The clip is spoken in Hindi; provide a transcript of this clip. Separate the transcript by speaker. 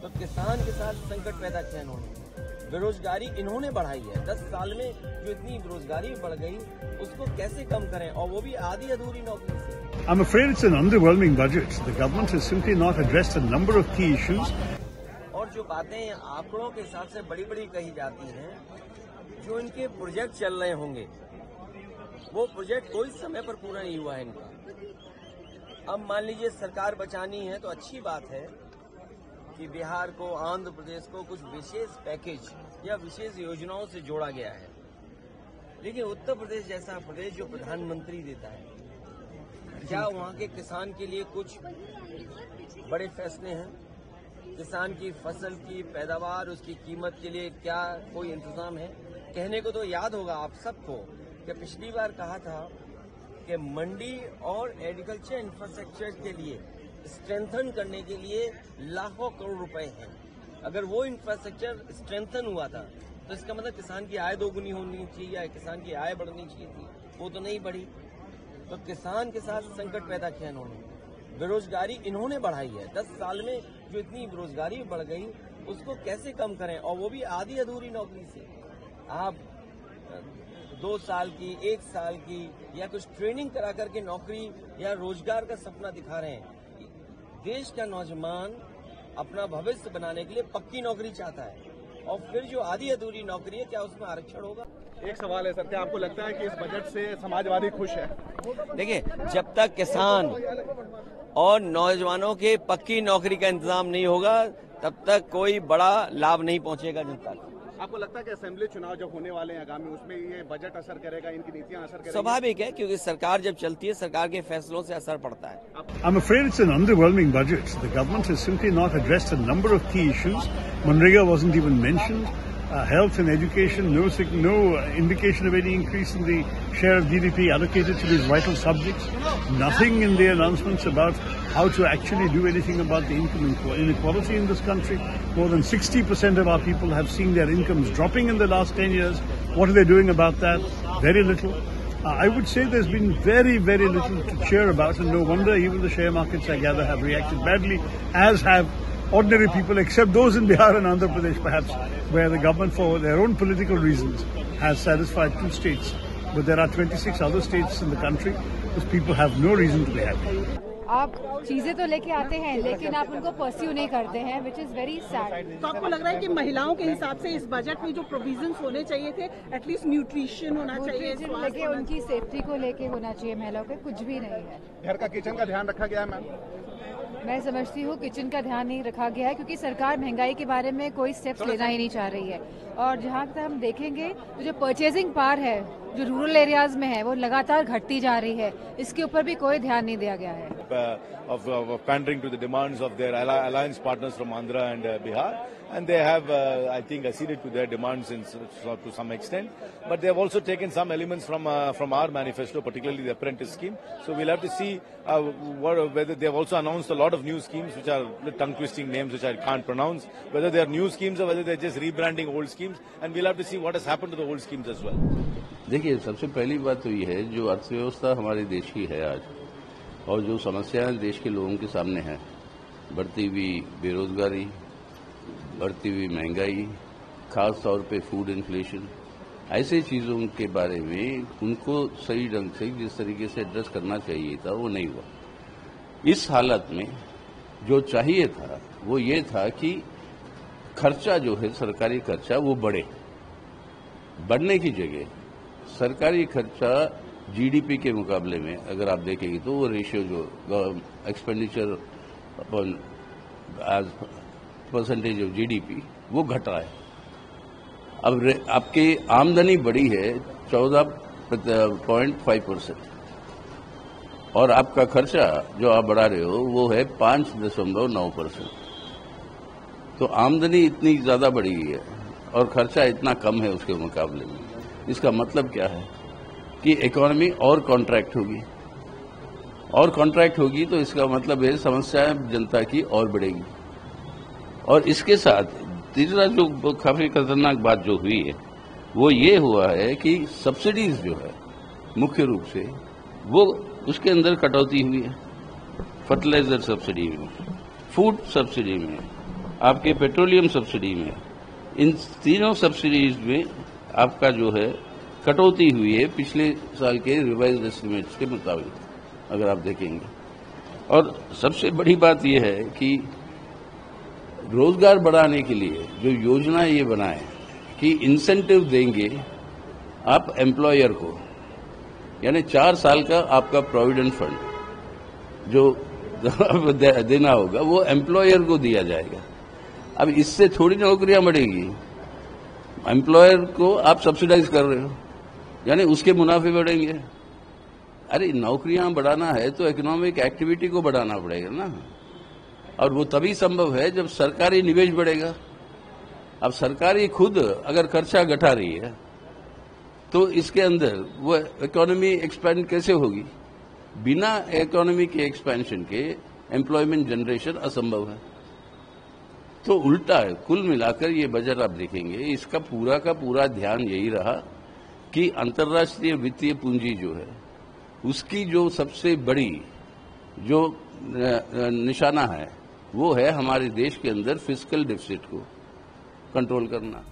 Speaker 1: तो किसान के साथ संकट पैदा किया इन्होंने। बेरोजगारी इन्होंने बढ़ाई है। 10 साल में जो इतनी बेरोजगारी बढ़ गई उसको कैसे कम करें, और वो भी आधी अधूरी नौकरी से।
Speaker 2: I'm afraid it's an underwhelming budget. The government has simply not addressed a number of key issues.
Speaker 1: और जो बातें आंकड़ों के हिसाब से बड़ी बड़ी कही जाती हैं, जो इनके प्रोजेक्ट चल रहे होंगे वो प्रोजेक्ट कोई समय पर पूरा नहीं हुआ है इनका। अब मान लीजिए सरकार बचानी है तो अच्छी बात है कि बिहार को, आंध्र प्रदेश को कुछ विशेष पैकेज या विशेष योजनाओं से जोड़ा गया है, लेकिन उत्तर प्रदेश जैसा प्रदेश जो प्रधानमंत्री देता है, क्या वहाँ के किसान के लिए कुछ बड़े फैसले हैं? किसान की फसल की पैदावार, उसकी कीमत के लिए क्या कोई इंतजाम है? कहने को तो याद होगा आप सबको कि पिछली बार कहा था कि मंडी और एग्रीकल्चर इंफ्रास्ट्रक्चर के लिए स्ट्रेंथन करने के लिए लाखों करोड़ रुपए हैं। अगर वो इंफ्रास्ट्रक्चर स्ट्रेंथन हुआ था तो इसका मतलब किसान की आय दोगुनी होनी चाहिए या किसान की आय बढ़नी चाहिए थी, वो तो नहीं बढ़ी। तो किसान के साथ संकट पैदा किया इन्होंने। बेरोजगारी इन्होंने बढ़ाई है। 10 साल में जो इतनी बेरोजगारी बढ़ गई उसको कैसे कम करें, और वो भी आधी अधूरी नौकरी से। आप 2 साल की, 1 साल की या कुछ ट्रेनिंग करा करके नौकरी या रोजगार का सपना दिखा रहे हैं। देश का नौजवान अपना भविष्य बनाने के लिए पक्की नौकरी चाहता है, और फिर जो आधी अधूरी नौकरी है, क्या उसमें आरक्षण होगा?
Speaker 3: एक सवाल है सर, क्या आपको लगता है कि इस बजट से समाजवादी खुश है?
Speaker 1: देखिए, जब तक किसान और नौजवानों के पक्की नौकरी का इंतजाम नहीं होगा तब तक कोई बड़ा लाभ नहीं पहुंचेगा जनता को।
Speaker 3: आपको लगता है कि असेंबली चुनाव जब होने वाले हैं आगामी, उसमें ये बजट असर करेगा, इनकी नीतियां असर करेंगी?
Speaker 1: स्वाभाविक है, क्योंकि सरकार जब चलती है सरकार के फैसलों से असर पड़ता है।
Speaker 2: I'm afraid it's an underwhelming budget. The government has simply not addressed a number of key issues. Manrega wasn't even mentioned. Health and education, no indication of any increase in the share of GDP allocated to these vital subjects. Nothing in the announcements about how to actually do anything about the income inequality in this country. More than 60% of our people have seen their incomes dropping in the last 10 years. What are they doing about that? Very little. I would say there's been very, very little to cheer about, and no wonder even the share markets, I gather, have reacted badly, as have ordinary people, except those in Bihar and Andhra Pradesh, perhaps, where the government, for their own political reasons, has satisfied 2 states. But there are 26 other states in the country whose people have no reason to be happy.
Speaker 4: आप चीजें तो लेके आते हैं लेकिन आप उनको परस्यू नहीं करते हैं, विच इज वेरी सैड।
Speaker 5: तो आपको लग रहा है कि महिलाओं के हिसाब से इस बजट में जो प्रोविजंस होने चाहिए थे, एटलीस्ट न्यूट्रिशन होना चाहिए,
Speaker 4: लेके उनकी सेफ्टी को लेके होना चाहिए, महिलाओं के कुछ भी नहीं है।
Speaker 3: घर का किचन का ध्यान रखा गया है मैम?
Speaker 4: मैं समझती हूँ किचन का ध्यान नहीं रखा गया है, क्योंकि सरकार महंगाई के बारे में कोई स्टेप्स लेना ही नहीं चाह रही है। और जहाँ तक हम देखेंगे तो जो परचेजिंग पावर है जो रूरल एरियाज में है वो लगातार घटती जा रही है, इसके ऊपर भी कोई ध्यान नहीं दिया गया है।
Speaker 6: Of pandering to the demands of their alliance partners from Andhra and Bihar, and they have, I think, acceded to their demands to some extent. But they have also taken some elements from our manifesto, particularly the apprentice scheme. So we'll have to see whether they have also announced a lot of new schemes, which are tongue-twisting names which I can't pronounce. Whether they are new schemes or whether they are just rebranding old schemes, and we'll have to see what has happened to the old schemes as well.
Speaker 7: देखिए, सबसे पहली बात तो ये है, जो अर्थव्यवस्था हमारे देश की है आज, और जो समस्याएं देश के लोगों के सामने हैं, बढ़ती हुई बेरोजगारी, बढ़ती हुई महंगाई, खास तौर पे फूड इन्फ्लेशन, ऐसे चीज़ों के बारे में उनको सही ढंग से जिस तरीके से एड्रेस करना चाहिए था वो नहीं हुआ। इस हालत में जो चाहिए था वो ये था कि खर्चा जो है, सरकारी खर्चा, वो बढ़ने की जगह सरकारी खर्चा जीडीपी के मुकाबले में अगर आप देखेंगे तो वो रेशियो जो एक्सपेंडिचर अपन एज परसेंटेज ऑफ जीडीपी वो घटा है। अब आपकी आमदनी बढ़ी है 14.5%, और आपका खर्चा जो आप बढ़ा रहे हो वो है 5.9%। तो आमदनी इतनी ज्यादा बढ़ी है और खर्चा इतना कम है उसके मुकाबले में। इसका मतलब क्या है कि इकोनॉमी और कॉन्ट्रैक्ट होगी, तो इसका मतलब है समस्याएं जनता की और बढ़ेगी। और इसके साथ तीसरा जो काफी खतरनाक बात जो हुई है वो ये हुआ है कि सब्सिडीज जो है मुख्य रूप से वो उसके अंदर कटौती हुई है। फर्टिलाइजर सब्सिडी में, फूड सब्सिडी में, आपके पेट्रोलियम सब्सिडी में, इन तीनों सब्सिडीज में आपका जो है कटौती हुई है पिछले साल के रिवाइज्ड एस्टिमेट्स के मुताबिक, अगर आप देखेंगे। और सबसे बड़ी बात यह है कि रोजगार बढ़ाने के लिए जो योजना ये बनाए कि इंसेंटिव देंगे आप एम्प्लॉयर को, यानी 4 साल का आपका प्रोविडेंट फंड जो देना होगा वो एम्प्लॉयर को दिया जाएगा। अब इससे थोड़ी नौकरियां बढ़ेगी, एम्प्लॉयर को आप सब्सिडाइज कर रहे हो, यानी उसके मुनाफे बढ़ेंगे। अरे नौकरियां बढ़ाना है तो इकोनॉमिक एक्टिविटी को बढ़ाना पड़ेगा ना, और वो तभी संभव है जब सरकारी निवेश बढ़ेगा। अब सरकारी खुद अगर खर्चा घटा रही है तो इसके अंदर वो इकोनॉमी एक्सपेंड कैसे होगी? बिना इकोनॉमी के एक्सपेंशन के एम्प्लॉयमेंट जनरेशन असंभव है। तो उल्टा है, कुल मिलाकर ये बजट आप देखेंगे इसका पूरा का पूरा ध्यान यही रहा कि अंतर्राष्ट्रीय वित्तीय पूंजी जो है उसकी जो सबसे बड़ी जो निशाना है वो है हमारे देश के अंदर फिस्कल डेफिसिट को कंट्रोल करना।